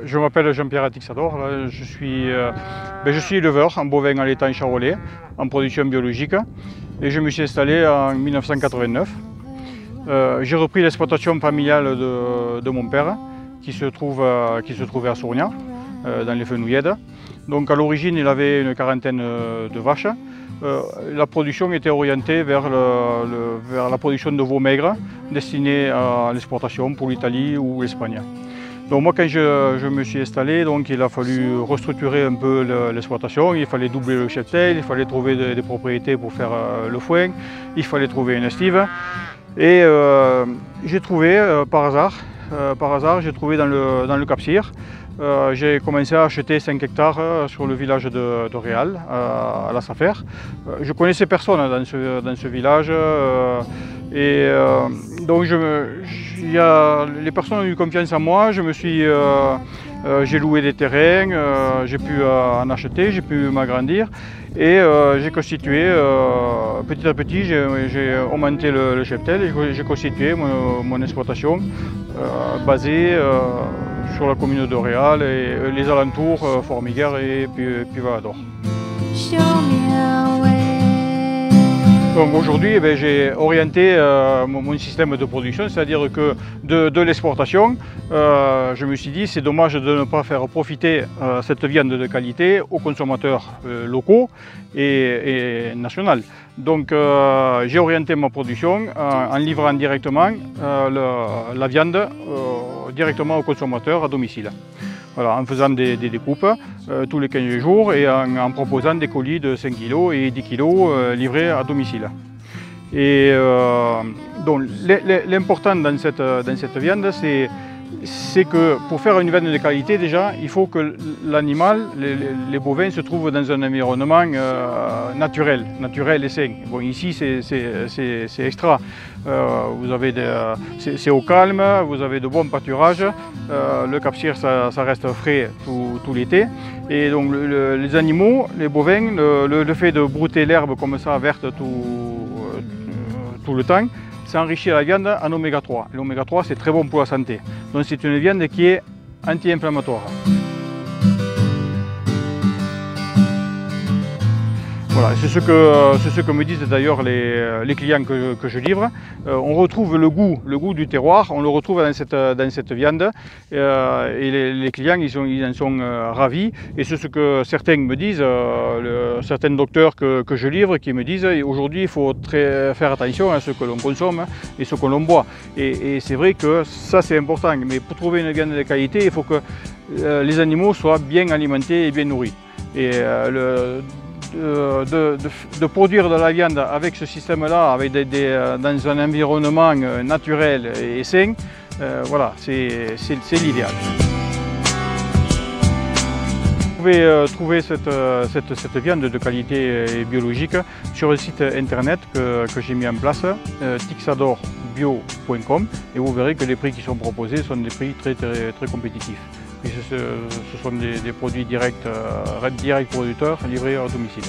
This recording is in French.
Je m'appelle Jean-Pierre Atixador, je suis éleveur en bovin allaitant charolais, en production biologique, et je me suis installé en 1989. J'ai repris l'exploitation familiale de mon père, qui se trouvait à Sournia, dans les Fenouillèdes. Donc à l'origine, il avait une quarantaine de vaches. La production était orientée vers la production de veaux maigres, destinés à l'exportation pour l'Italie ou l'Espagne. Donc moi, quand je me suis installé, donc, il a fallu restructurer un peu l'exploitation. Il fallait doubler le cheptel, il fallait trouver des propriétés pour faire le foin, il fallait trouver une estive. Et j'ai trouvé par hasard, j'ai trouvé dans le Cap-Cyr. J'ai commencé à acheter 5 hectares sur le village de Réal, à la Safer. Je connaissais personne dans ce village. Donc les personnes ont eu confiance en moi. J'ai loué des terrains, j'ai pu en acheter, j'ai pu m'agrandir. Et j'ai constitué, petit à petit, j'ai augmenté le cheptel et j'ai constitué mon exploitation basée sur la commune de Réal et les alentours, Formiguères et puis Valador. Donc aujourd'hui, j'ai orienté mon système de production, c'est-à-dire que de l'exportation, je me suis dit c'est dommage de ne pas faire profiter cette viande de qualité aux consommateurs locaux et nationaux. Donc j'ai orienté ma production en livrant directement la viande directement aux consommateurs à domicile. Voilà, en faisant des découpes tous les 15 jours et en proposant des colis de 5 kg et 10 kg livrés à domicile. Et donc l'important dans cette viande, c'est que pour faire une viande de qualité, déjà, il faut que l'animal, les bovins, se trouvent dans un environnement naturel et sain. Bon, ici, c'est extra. C'est au calme, vous avez de bons pâturages. Le Cap-Cyr, ça reste frais tout l'été. Et donc, les animaux, les bovins, le fait de brouter l'herbe comme ça, verte tout le temps, ça enrichit la viande en oméga 3. L'oméga 3, c'est très bon pour la santé. Donc c'est une viande qui est anti-inflammatoire. Voilà, c'est ce que me disent d'ailleurs les clients que je livre. On retrouve le goût du terroir, on le retrouve dans cette viande. Et les clients, ils en sont ravis. Et c'est ce que certains me disent, certains docteurs que je livre, qui me disent aujourd'hui il faut faire attention à ce que l'on consomme et ce que l'on boit. Et c'est vrai que ça c'est important. Mais pour trouver une viande de qualité, il faut que les animaux soient bien alimentés et bien nourris. Et de produire de la viande avec ce système-là, dans un environnement naturel et sain, voilà, c'est l'idéal. Vous pouvez trouver cette viande de qualité biologique sur le site internet que j'ai mis en place, tixadorbio.com, et vous verrez que les prix qui sont proposés sont des prix très compétitifs. Ce sont des produits directs producteurs livrés à domicile.